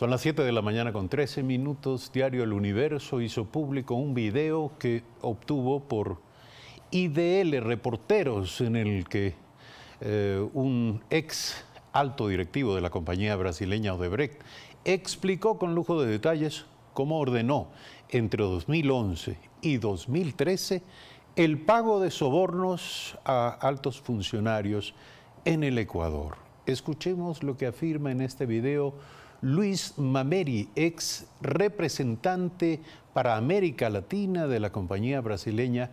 Son las 7 de la mañana con 13 minutos. Diario El Universo hizo público un video que obtuvo por IDL Reporteros, en el que un ex alto directivo de la compañía brasileña Odebrecht explicó con lujo de detalles cómo ordenó entre 2011 y 2013 el pago de sobornos a altos funcionarios en el Ecuador. Escuchemos lo que afirma en este video Luis Mameri, ex representante para América Latina de la compañía brasileña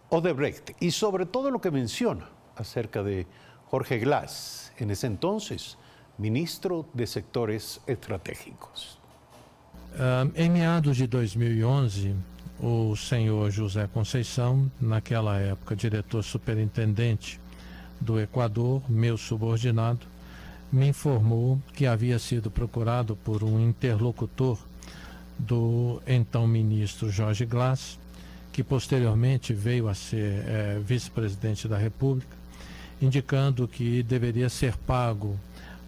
Odebrecht, y sobre todo lo que menciona acerca de Jorge Glass, en ese entonces ministro de Sectores Estratégicos. Em meados de 2011, o senhor José Conceição, naquela época diretor superintendente do Equador, meu subordinado, me informou que havia sido procurado por um interlocutor do então ministro Jorge Glass, que posteriormente veio a ser vice-presidente da República, indicando que deveria ser pago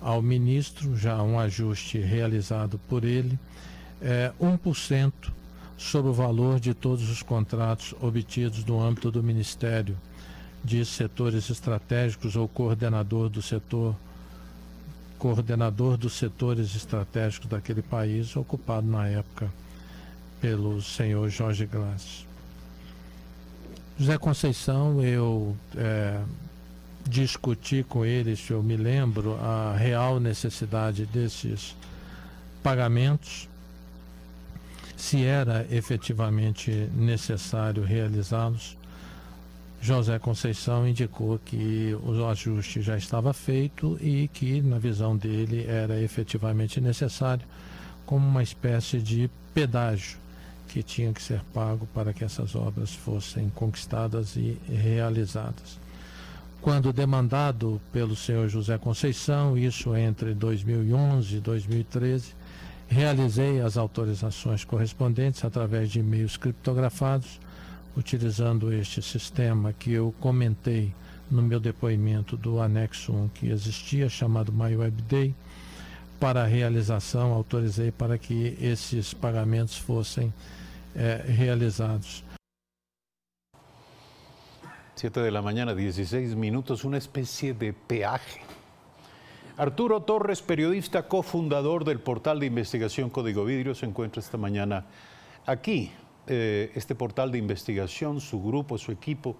ao ministro, já um ajuste realizado por ele, 1% sobre o valor de todos os contratos obtidos no âmbito do Ministério de Setores Estratégicos ou coordenador dos setores estratégicos daquele país, ocupado na época pelo senhor Jorge Glass. José Conceição, eu discuti com ele, se eu me lembro, a real necessidade desses pagamentos, se era efetivamente necessário realizá-los. José Conceição indicou que o ajuste já estava feito e que, na visão dele, era efetivamente necessário, como uma espécie de pedágio que tinha que ser pago para que essas obras fossem conquistadas e realizadas. Quando demandado pelo senhor José Conceição, isso entre 2011 e 2013, realizei as autorizações correspondentes através de e-mails criptografados, utilizando este sistema que eu comentei no meu depoimento do anexo 1 que existia, chamado MyWebDay. Para a realização, autorizei para que esses pagamentos fossem realizados. 7 de la mañana, 16 minutos, una especie de peaje. Arturo Torres, periodista cofundador del portal de investigación Código Vidrio, se encuentra esta mañana aquí. Este portal de investigación, su grupo, su equipo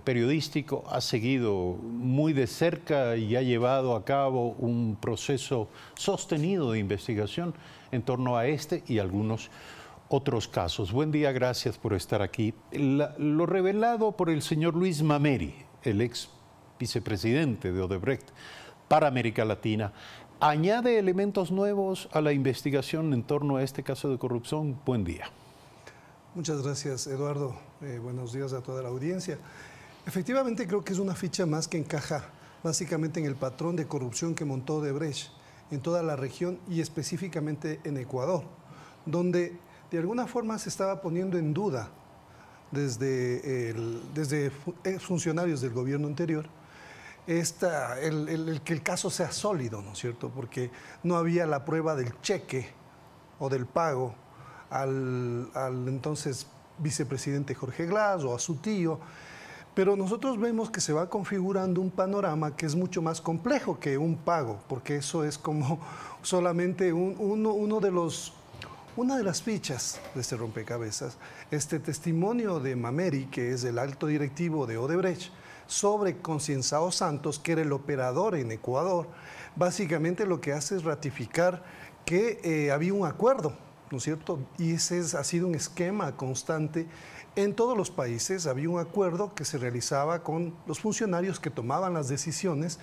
periodístico ha seguido muy de cerca y ha llevado a cabo un proceso sostenido de investigación en torno a este y algunos otros casos. Buen día, gracias por estar aquí. Lo revelado por el señor Luis Mameri, el ex vicepresidente de Odebrecht para América Latina, ¿añade elementos nuevos a la investigación en torno a este caso de corrupción? Buen día. Muchas gracias, Eduardo. Buenos días a toda la audiencia. Efectivamente, creo que es una ficha más que encaja básicamente en el patrón de corrupción que montó Odebrecht en toda la región y específicamente en Ecuador, donde de alguna forma se estaba poniendo en duda desde funcionarios del gobierno anterior que el caso sea sólido, ¿no es cierto? Porque no había la prueba del cheque o del pago al entonces vicepresidente Jorge Glass o a su tío, pero nosotros vemos que se va configurando un panorama que es mucho más complejo que un pago, porque eso es como solamente una de las fichas de este rompecabezas. Este testimonio de Mameri, que es el alto directivo de Odebrecht, sobre Concienzao Santos, que era el operador en Ecuador, básicamente lo que hace es ratificar que había un acuerdo, ¿no es cierto? Y ese ha sido un esquema constante en todos los países. Había un acuerdo que se realizaba con los funcionarios que tomaban las decisiones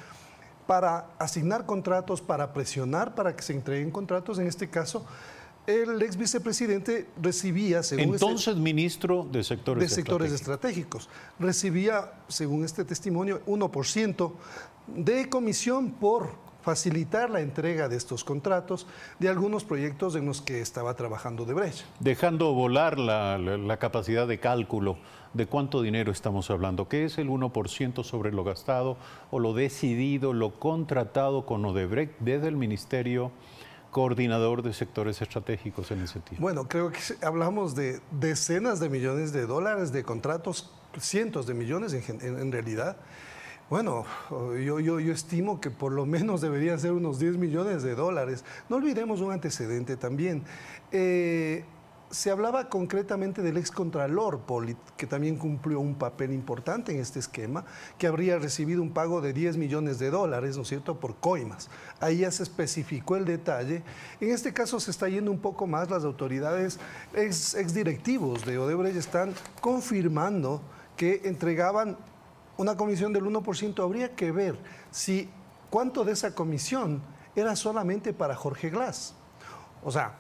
para asignar contratos, para presionar para que se entreguen contratos. En este caso, el ex vicepresidente recibía, según entonces ministro de Sectores Estratégicos, recibía, según este testimonio, 1% de comisión por facilitar la entrega de estos contratos de algunos proyectos en los que estaba trabajando Odebrecht. Dejando volar la capacidad de cálculo de cuánto dinero estamos hablando, ¿qué es el 1% sobre lo gastado o lo decidido, lo contratado con Odebrecht desde el Ministerio coordinador de sectores estratégicos en ese tiempo? Bueno, creo que hablamos de decenas de millones de dólares, de contratos, cientos de millones en realidad. Bueno, yo estimo que por lo menos deberían ser unos 10 millones de dólares. No olvidemos un antecedente también. Se hablaba concretamente del excontralor Pollitt, que también cumplió un papel importante en este esquema, que habría recibido un pago de 10 millones de dólares, ¿no es cierto?, por coimas. Ahí ya se especificó el detalle. En este caso se está yendo un poco más. Las autoridades, exdirectivos de Odebrecht están confirmando que entregaban una comisión del 1%. Habría que ver si cuánto de esa comisión era solamente para Jorge Glass. O sea,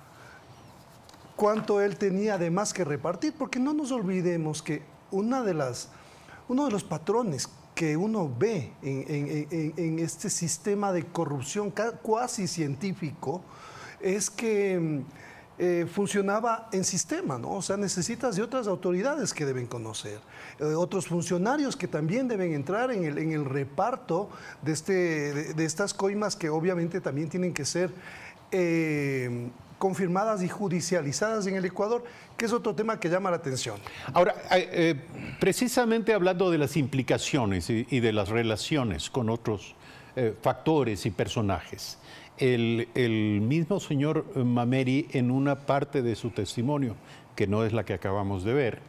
cuánto él tenía además que repartir, porque no nos olvidemos que uno de los patrones que uno ve en este sistema de corrupción cuasi científico es que funcionaba en sistema, ¿no? O sea, necesitas de otras autoridades que deben conocer, otros funcionarios que también deben entrar en el reparto de estas coimas, que obviamente también tienen que ser confirmadas y judicializadas en el Ecuador, que es otro tema que llama la atención. Ahora, precisamente hablando de las implicaciones y de las relaciones con otros factores y personajes, el mismo señor Mameri, en una parte de su testimonio, que no es la que acabamos de ver,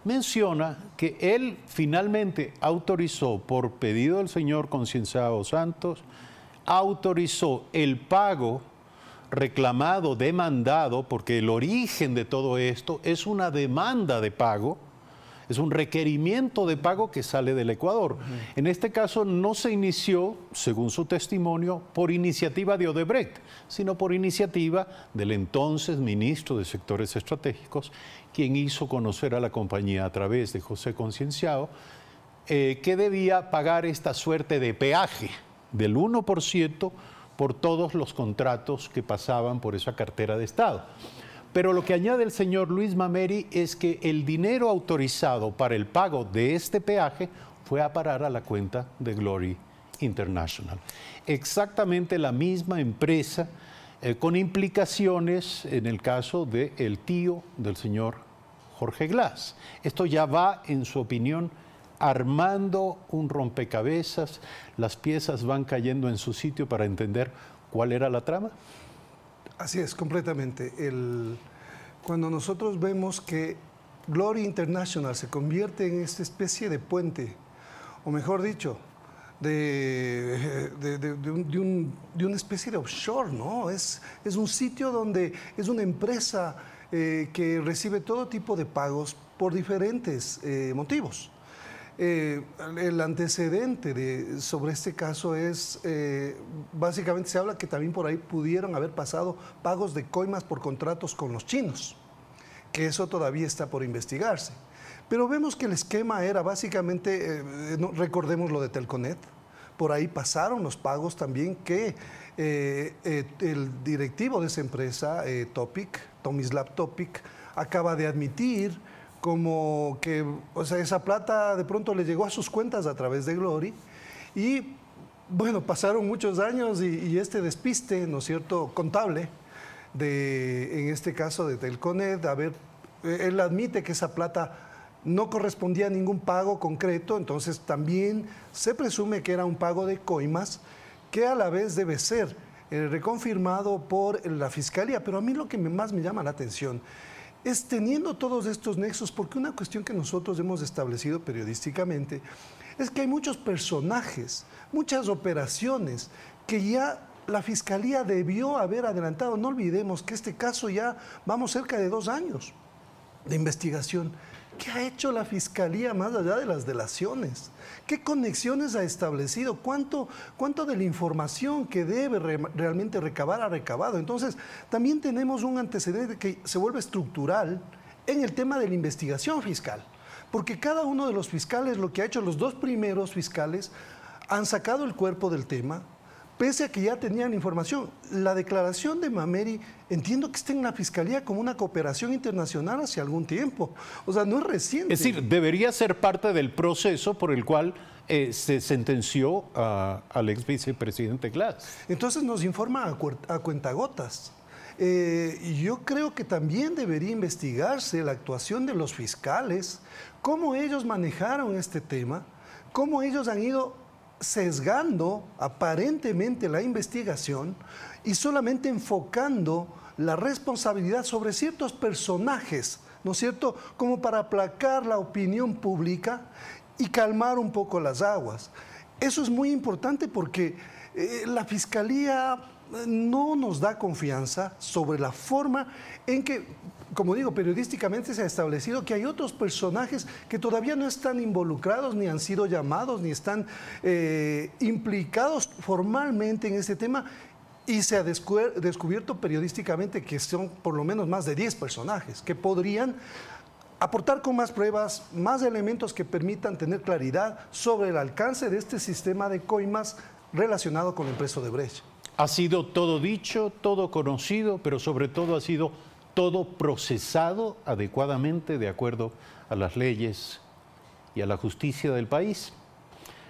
menciona que él finalmente autorizó, por pedido del señor Concienzado Santos, autorizó el pago reclamado, demandado, porque el origen de todo esto es una demanda de pago, es un requerimiento de pago que sale del Ecuador. En este caso no se inició, según su testimonio, por iniciativa de Odebrecht, sino por iniciativa del entonces ministro de Sectores Estratégicos, quien hizo conocer a la compañía a través de José Concienzado que debía pagar esta suerte de peaje del 1% por todos los contratos que pasaban por esa cartera de Estado. Pero lo que añade el señor Luis Mameri es que el dinero autorizado para el pago de este peaje fue a parar a la cuenta de Glory International. Exactamente la misma empresa, con implicaciones en el caso del tío del señor Jorge Glass. Esto ya va, en su opinión, armando un rompecabezas, las piezas van cayendo en su sitio para entender cuál era la trama. Así es, completamente. Cuando nosotros vemos que Glory International se convierte en esta especie de puente, o mejor dicho, de una especie de offshore, ¿no? Es un sitio donde es una empresa que recibe todo tipo de pagos por diferentes motivos. El antecedente sobre este caso es, básicamente se habla que también por ahí pudieron haber pasado pagos de coimas por contratos con los chinos, que eso todavía está por investigarse. Pero vemos que el esquema era básicamente, recordemos lo de Telconet, por ahí pasaron los pagos también que el directivo de esa empresa, Tomislav Topic, acaba de admitir, como que, o sea, esa plata de pronto le llegó a sus cuentas a través de Glory y, bueno, pasaron muchos años y este despiste, ¿no es cierto?, contable, en este caso de Telconet, él admite que esa plata no correspondía a ningún pago concreto, entonces también se presume que era un pago de coimas que a la vez debe ser reconfirmado por la Fiscalía. Pero a mí lo que más me llama la atención es, teniendo todos estos nexos, porque una cuestión que nosotros hemos establecido periodísticamente es que hay muchos personajes, muchas operaciones que ya la Fiscalía debió haber adelantado. No olvidemos que este caso ya vamos cerca de 2 años de investigación. ¿Qué ha hecho la Fiscalía más allá de las delaciones? ¿Qué conexiones ha establecido? ¿Cuánto de la información que debe realmente recabar ha recabado? Entonces, también tenemos un antecedente que se vuelve estructural en el tema de la investigación fiscal. Porque cada uno de los fiscales, lo que ha hecho los 2 primeros fiscales, han sacado el cuerpo del tema, pese a que ya tenían información. La declaración de Mameri, entiendo que está en la Fiscalía como una cooperación internacional hace algún tiempo. O sea, no es reciente. Es decir, debería ser parte del proceso por el cual se sentenció al ex vicepresidente Glass. Entonces nos informa a cuentagotas. Yo creo que también debería investigarse la actuación de los fiscales, cómo ellos manejaron este tema, cómo ellos han ido sesgando aparentemente la investigación y solamente enfocando la responsabilidad sobre ciertos personajes, ¿no es cierto?, como para aplacar la opinión pública y calmar un poco las aguas. Eso es muy importante porque la Fiscalía no nos da confianza sobre la forma en que, como digo, periodísticamente se ha establecido que hay otros personajes que todavía no están involucrados, ni han sido llamados, ni están implicados formalmente en este tema, y se ha descubierto periodísticamente que son por lo menos más de 10 personajes que podrían aportar con más pruebas, más elementos que permitan tener claridad sobre el alcance de este sistema de coimas relacionado con la empresa Odebrecht. Ha sido todo dicho, todo conocido, pero sobre todo ha sido todo procesado adecuadamente de acuerdo a las leyes y a la justicia del país.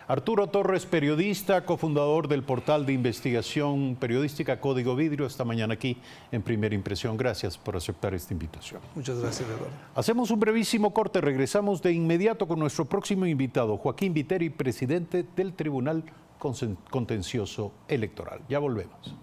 Arturo Torres, periodista, cofundador del portal de investigación periodística Código Vidrio, esta mañana aquí en Primera Impresión. Gracias por aceptar esta invitación. Muchas gracias, Eduardo. Hacemos un brevísimo corte, regresamos de inmediato con nuestro próximo invitado, Joaquín Viteri, presidente del Tribunal Contencioso Electoral. Ya volvemos.